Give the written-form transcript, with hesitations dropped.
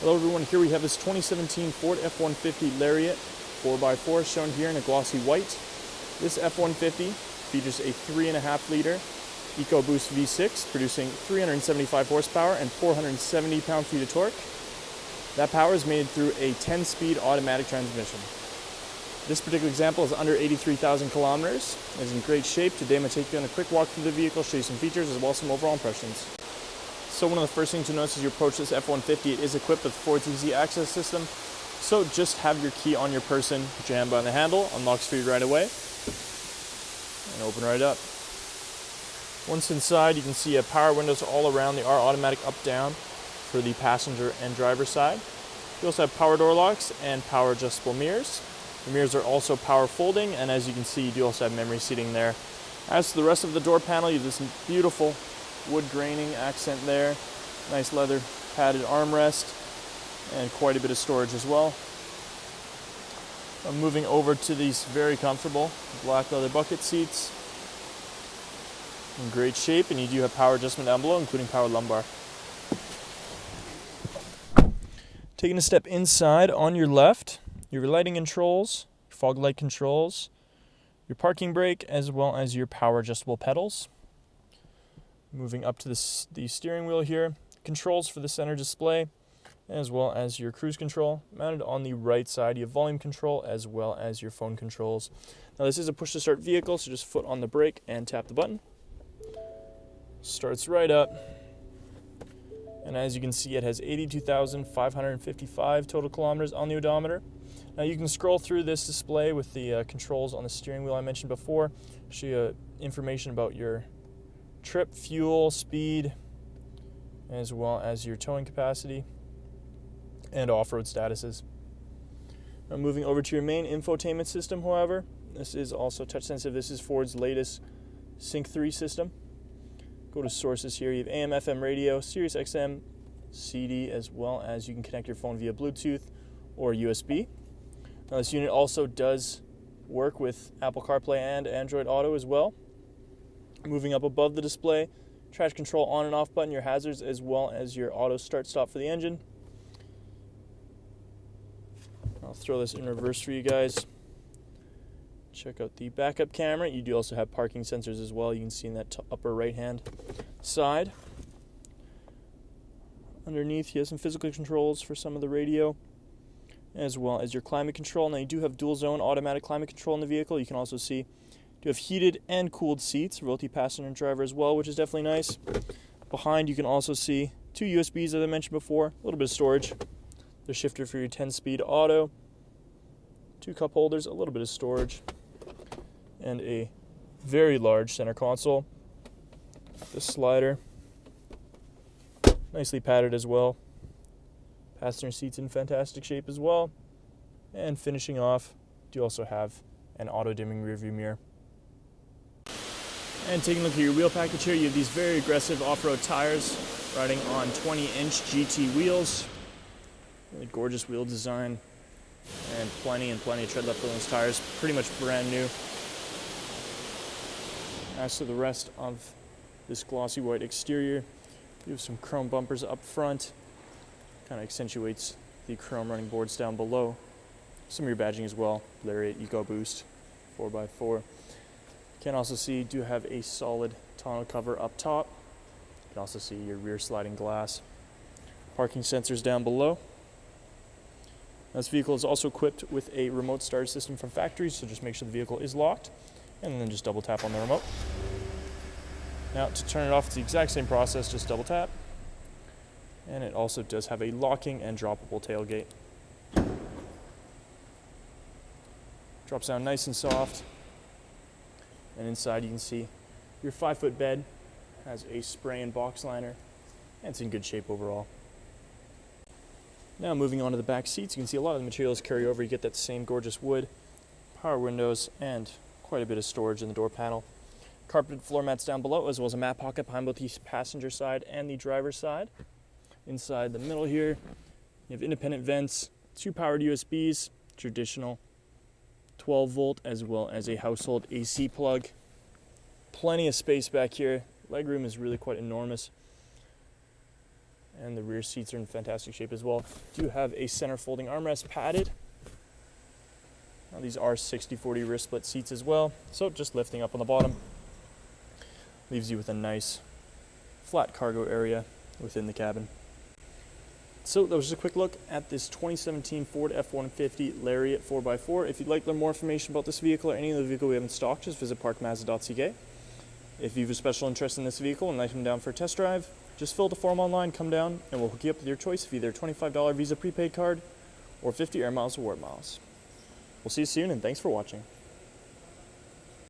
Hello everyone, here we have this 2017 Ford F-150 Lariat 4x4 shown here in a glossy white. This F-150 features a 3.5 liter EcoBoost V6 producing 375 horsepower and 470 pound-feet of torque. That power is made through a 10-speed automatic transmission. This particular example is under 83,000 kilometers. It is in great shape. Today I'm going to take you on a quick walk through the vehicle, show you some features as well as some overall impressions. So one of the first things you'll notice as you approach this F-150, it is equipped with Ford's easy access system. So just have your key on your person, put your hand behind the handle, unlocks for you right away, and open right up. Once inside, you can see power windows all around. They are automatic up-down for the passenger and driver side. You also have power door locks and power adjustable mirrors. The mirrors are also power folding, and as you can see, you do also have memory seating there. As to the rest of the door panel, you have this beautiful wood graining accent there, nice leather padded armrest, and quite a bit of storage as well. I'm moving over to these very comfortable black leather bucket seats. In great shape, and you do have power adjustment down below, including power lumbar. Taking a step inside, on your left, your lighting controls, fog light controls, your parking brake, as well as your power adjustable pedals. Moving up to the steering wheel here, controls for the center display, as well as your cruise control. Mounted on the right side, you have volume control as well as your phone controls. Now this is a push-to-start vehicle, so just foot on the brake and tap the button. Starts right up, and as you can see, it has 82,555 total kilometers on the odometer. Now you can scroll through this display with the controls on the steering wheel I mentioned before. Show you information about your trip, fuel, speed, as well as your towing capacity and off-road statuses. Now moving over to your main infotainment system, however, this is also touch sensitive. This is Ford's latest Sync 3 system. Go to sources here. You have AM, FM radio, Sirius XM, CD, as well as you can connect your phone via Bluetooth or USB. Now this unit also does work with Apple CarPlay and Android Auto as well. Moving up above the display, traction control on and off button, your hazards, as well as your auto start stop for the engine. I'll throw this in reverse for you guys. Check out the backup camera. You do also have parking sensors as well. You can see in that upper right hand side. Underneath, you have some physical controls for some of the radio, as well as your climate control. Now you do have dual zone automatic climate control in the vehicle. You can also see you have heated and cooled seats, multi-passenger and driver as well, which is definitely nice. Behind, you can also see two USBs, as I mentioned before, a little bit of storage. The shifter for your 10-speed auto, two cup holders, a little bit of storage, and a very large center console. The slider, nicely padded as well. Passenger seats in fantastic shape as well. And finishing off, you also have an auto-dimming rearview mirror. And taking a look at your wheel package here, you have these very aggressive off-road tires riding on 20-inch GT wheels. Really gorgeous wheel design and plenty of tread left on those tires. Pretty much brand new. As to the rest of this glossy white exterior, you have some chrome bumpers up front. Kind of accentuates the chrome running boards down below. Some of your badging as well. Lariat EcoBoost 4x4. You can also see you do have a solid tonneau cover up top. You can also see your rear sliding glass. Parking sensors down below. This vehicle is also equipped with a remote start system from factory, so just make sure the vehicle is locked, and then just double tap on the remote. Now to turn it off, it's the exact same process, just double tap. And it also does have a locking and droppable tailgate. Drops down nice and soft. And inside you can see your 5-foot bed has a spray and box liner, and it's in good shape overall. Now moving on to the back seats, you can see a lot of the materials carry over. You get that same gorgeous wood, power windows, and quite a bit of storage in the door panel. Carpeted floor mats down below, as well as a mat pocket behind both the passenger side and the driver's side. Inside the middle here, you have independent vents, two powered USBs, traditional 12 volt, as well as a household AC plug. Plenty of space back here. Legroom is really quite enormous. and the rear seats are in fantastic shape as well. Do have a center folding armrest padded. Now these are 60/40 rear split seats as well, so just lifting up on the bottom leaves you with a nice flat cargo area within the cabin. So that was just a quick look at this 2017 Ford F-150 Lariat 4x4. If you'd like to learn more information about this vehicle or any other vehicle we have in stock, just visit parkmazda.ca. If you have a special interest in this vehicle and like to come down for a test drive, just fill out the form online, come down, and we'll hook you up with your choice of either a $25 Visa prepaid card or 50 air miles reward miles. We'll see you soon, and thanks for watching.